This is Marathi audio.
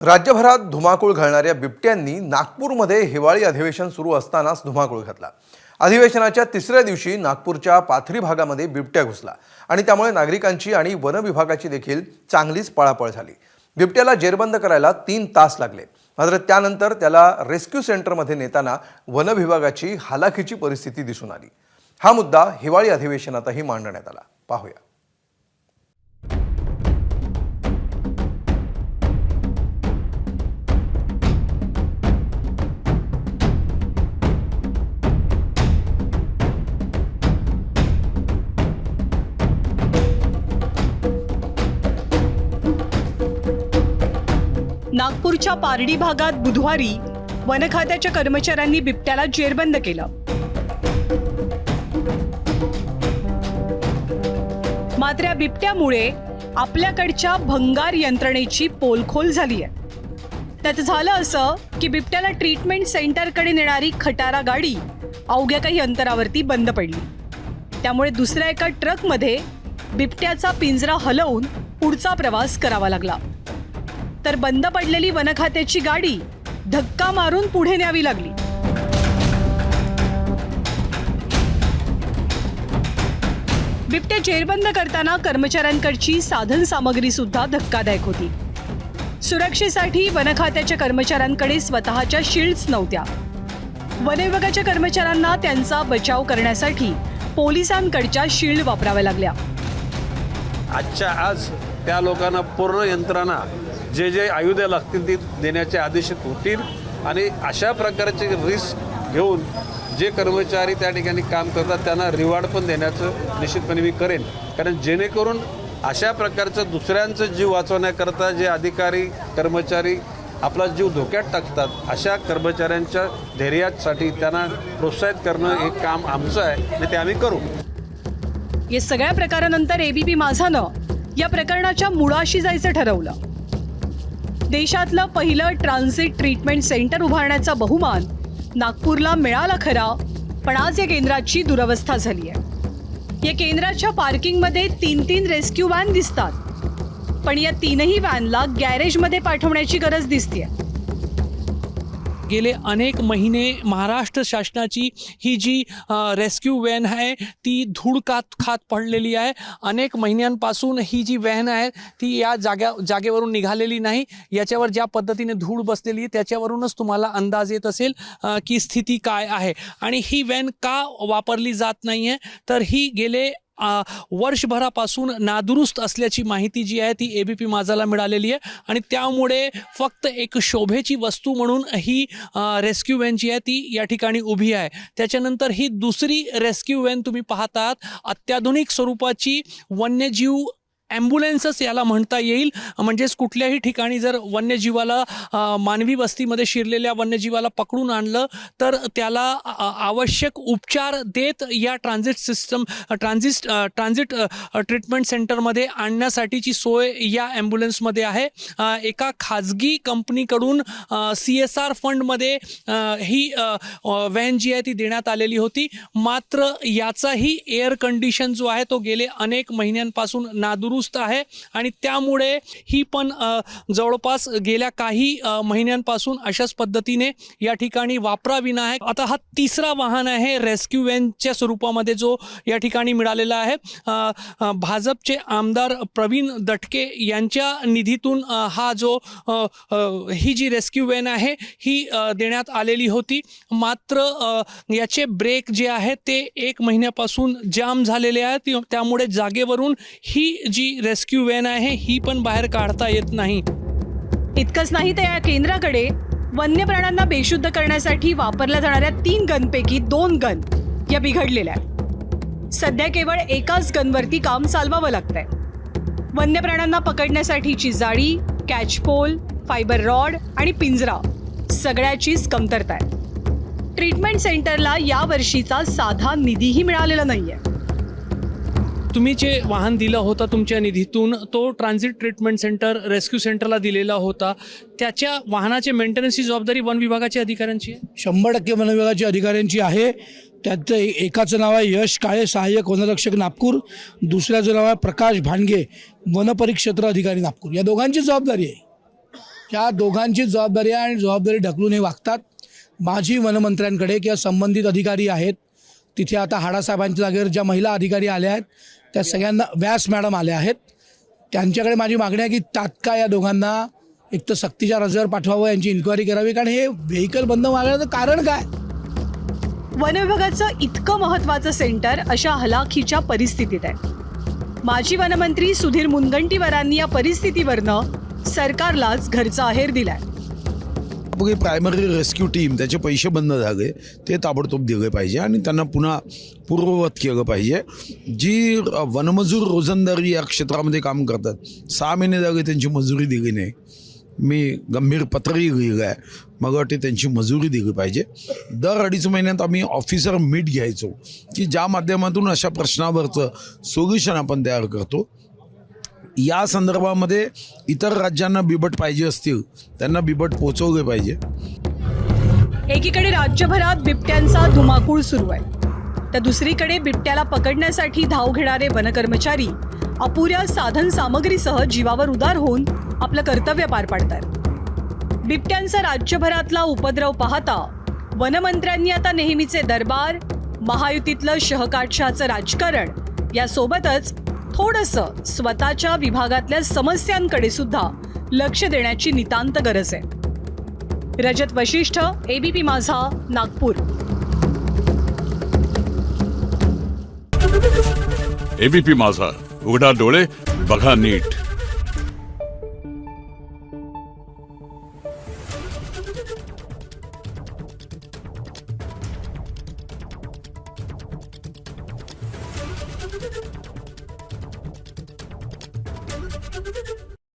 राज्यभरात धुमाकूळ घालणाऱ्या बिबट्यांनी नागपूरमध्ये हिवाळी अधिवेशन सुरू असतानाच धुमाकूळ घातला। अधिवेशनाच्या तिसऱ्या दिवशी नागपूरच्या पाथरी भागामध्ये बिबट्या घुसला आणि त्यामुळे नागरिकांची आणि वन विभागाची देखील चांगलीच पळापळ झाली। बिबट्याला जेरबंद करायला 3 तास लागले, मात्र त्यानंतर त्याला रेस्क्यू सेंटरमध्ये नेताना वन विभागाची हालाखीची परिस्थिती दिसून आली। हा मुद्दा हिवाळी अधिवेशनातही मांडण्यात आला। पाहूया। नागपूरच्या पारडी भागात बुधवारी वन खात्याच्या कर्मचाऱ्यांनी बिबट्याला जेरबंद केलं। मात्र या बिबट्यामुळे आपल्याकडच्या भंगार यंत्रणेची पोलखोल झाली आहे। त्यात झालं असं की बिबट्याला ट्रीटमेंट सेंटरकडे नेणारी खटारा गाडी अवघ्या काही अंतरावरती बंद पडली। त्यामुळे दुसऱ्या एका ट्रकमध्ये बिबट्याचा पिंजरा हलवून पुढचा प्रवास करावा लागला, तर बंद पडलेली वन खात्याची गाडी धक्का मारून पुढे न्यावी लागली। बिबट्या जेरबंद करताना कर्मचाऱ्यांकडची साधन सामग्री सुद्धा धक्कादायक होती। सुरक्षेसाठी वन खात्याच्या कर्मचाऱ्यांकडे स्वतःच्या शील्ड्स नव्हत्या। वन विभागाच्या कर्मचाऱ्यांना त्यांचा बचाव करण्यासाठी पोलिसांकडच्या शील्ड वापराव्या लागल्या। आजच्या आज त्या लोकांना पूर्ण यंत्रणा जे आयुधे लागतील ती देण्याचे आदेश होतील आणि अशा प्रकारचे रिस्क घेऊन जे कर्मचारी त्या ठिकाणी काम करतात त्यांना रिवॉर्ड पण देण्याचं निश्चितपणे मी करेन, कारण जेणेकरून अशा प्रकारचं दुसऱ्यांचं जीव वाचवण्याकरता जे अधिकारी कर्मचारी आपला जीव धोक्यात टाकतात, अशा कर्मचाऱ्यांच्या धैर्यासाठी त्यांना प्रोत्साहित करणं हे काम आमचं आहे आणि ते आम्ही करू। या सगळ्या प्रकारानंतर एबीपी माझानं या प्रकरणाच्या मुळाशी जायचं ठरवलं। देशातलं पहिलं ट्रान्झिट ट्रीटमेंट सेंटर उभारण्याचा बहुमान नागपूरला मिळाला खरा, पण आज या केंद्राची दुरवस्था झाली आहे। या केंद्राच्या पार्किंगमध्ये 3 रेस्क्यू व्हॅन दिसतात, पण या 3ही व्हॅनला गॅरेजमध्ये पाठवण्याची गरज दिसते। गेले अनेक महिने महाराष्ट्र शासनाची ही जी रेस्क्यू व्हॅन आहे ती धूळ खात पडलेली आहे। अनेक महिन्यांपासून ही जी व्हॅन आहे ती या जागेवरून निघालेली नाही। याच्यावर ज्या पद्धतीने धूळ बसलेली आहे त्याच्यावरूनच तुम्हाला अंदाज येत असेल की स्थिती काय आहे। आणि ही व्हॅन का वापरली जात नाही आहे, तर ही गेले वर्षभरापासून नादुरुस्त असल्याची माहिती जी आहे ती एबीपी माझाला मिळालेली आहे आणि त्यामुळे फक्त एक शोभेची वस्तू म्हणून ही रेस्क्यू व्हॅन जी आहे ती या ठिकाणी उभी आहे। त्याच्यानंतर ही दुसरी रेस्क्यू व्हॅन तुम्ही पाहतात, अत्याधुनिक स्वरूपाची वन्यजीव ॲम्ब्युलन्सच याला म्हणता येईल। म्हणजेच कुठल्याही ठिकाणी जर वन्यजीवाला मानवी वस्तीमध्ये शिरलेल्या वन्यजीवाला पकडून आणलं तर त्याला आवश्यक उपचार देत या ट्रान्झिट ट्रीटमेंट सेंटरमध्ये आणण्यासाठीची सोय या ॲम्ब्युलन्समध्ये आहे। एका खाजगी कंपनीकडून CSR फंडमध्ये ही व्हॅन जी आहे ती देण्यात आलेली होती, मात्र याचाही एअर कंडिशन जो आहे तो गेले अनेक महिन्यांपासून नादुरुस्त आहे आणि त्यामुळे ही पण जवळपास गेल्या काही महिन्यांपासून अशाच पद्धतीने या ठिकाणी वापराविना आहे। आता हा तिसरा वाहन आहे रेस्क्यू व्हॅनच्या स्वरूपामध्ये जो या ठिकाणी मिळालेला आहे। भाजपचे आमदार प्रवीण दटके यांच्या निधीतून हा जो ही जी रेस्क्यू व्हॅन आहे ही देण्यात आलेली होती, मात्र याचे ब्रेक जे आहेत ते 1 महिन्यापासून जाम झालेले आहेत। त्यामुळे जागेवरून ही जी रेस्क्यू व्हॅन आहे ही पण बाहेर काढता येत नाही। इतकंच नाही तर या केंद्राकडे वन्य प्राण्यांना बेशुद्ध करण्यासाठी वापरल्या जाणाऱ्या 3 गनपैकी 2 गन या बिघडलेल्या आहेत। सध्या केवळ एकाच गनवरती काम चालवावं लागतंय। वन्य प्राण्यांना पकडण्यासाठीची जाळी, कॅच पोल, फायबर रॉड आणि पिंजरा सगळ्याचीच कमतरता आहे। ट्रीटमेंट सेंटरला या वर्षीचा साधा निधीही मिळालेला नाहीये। तुम्ही जे वाहन दिलं होतं तुमच्या निधीतून तो ट्रान्झिट ट्रीटमेंट सेंटर रेस्क्यू सेंटरला दिलेला होता, त्याच्या वाहनाचे मेंटेनन्सची जबाबदारी वन विभागाच्या अधिकाऱ्यांची आहे? 100% वन विभागाच्या अधिकाऱ्यांची आहे। त्यात एकाचं नाव आहे यश काळे, सहाय्यक वनरक्षक नागपूर, दुसऱ्याचं नाव आहे प्रकाश भांडगे, वनपरिक्षेत्र अधिकारी नागपूर। या दोघांची जबाबदारी आहे। या दोघांची जबाबदारी आहे आणि जबाबदारी ढकलून हे वागतात. माजी वनमंत्र्यांकडे किंवा संबंधित अधिकारी आहेत तिथे आता हाडासाहेबांच्या जागेवर ज्या महिला अधिकारी आल्या आहेत त्या सगळ्यांना व्यास मॅडम आल्या आहेत. त्यांच्याकडे माझी मागणी आहे की तात्काळ या दोघांना एक तर सक्तीच्या रजेवर पाठवावं, यांची इन्क्वायरी करावी. कारण हे व्हेकल बंद मागण्याचं कारण काय? वन विभागाचं इतकं महत्वाचं सेंटर अशा हलाखीच्या परिस्थितीत आहे. माजी वनमंत्री सुधीर मुनगंटीवारांनी या परिस्थितीवरनं सरकारलाच घरचा अहेर दिलाय. बघे प्रायमरी रेस्क्यू टीम त्याचे पैसे बंद झाले ते ताबडतोब दिले पाहिजे आणि त्यांना पुन्हा पूर्ववत केलं पाहिजे. जी वनमजूर रोजंदारी या क्षेत्रामध्ये काम करतात 6 महिने झाले त्यांची मजुरी दिली नाही. मी गंभीर पत्रही लिहिलं आहे. मग वाटते त्यांची मजुरी दिली पाहिजे. दर 2.5 महिन्यात आम्ही ऑफिसर मीट घ्यायचो की ज्या माध्यमातून अशा प्रश्नावरचं सोल्युशन आपण तयार करतो. या संदर्भामध्ये इतर राज्यांना बिबट पाहिजे असतील त्यांना बिबट पोचवले पाहिजे. एकीकडे राज्यभरात बिबट्यांचा धुमाकूळ सुरू आहे तर दुसरीकडे बिबट्याला पकडण्यासाठी धाव घेणारे वनकर्मचारी अपुऱ्या साधन सामग्रीसह जीवावर उदार होऊन आपलं कर्तव्य पार पाडतात. बिबट्यांचा राज्यभरातला उपद्रव पाहता वनमंत्र्यांनी आता नेहमीचे दरबार, महायुतीतलं शहकाटशाचं राजकारण यासोबतच थोडंसं स्वतःच्या विभागातल्या समस्यांकडे सुद्धा लक्ष देण्याची नितांत गरज आहे. रजत वशिष्ठ, ABP माझा, नागपूर. ABP माझा, उघडा डोळे बघा नीट.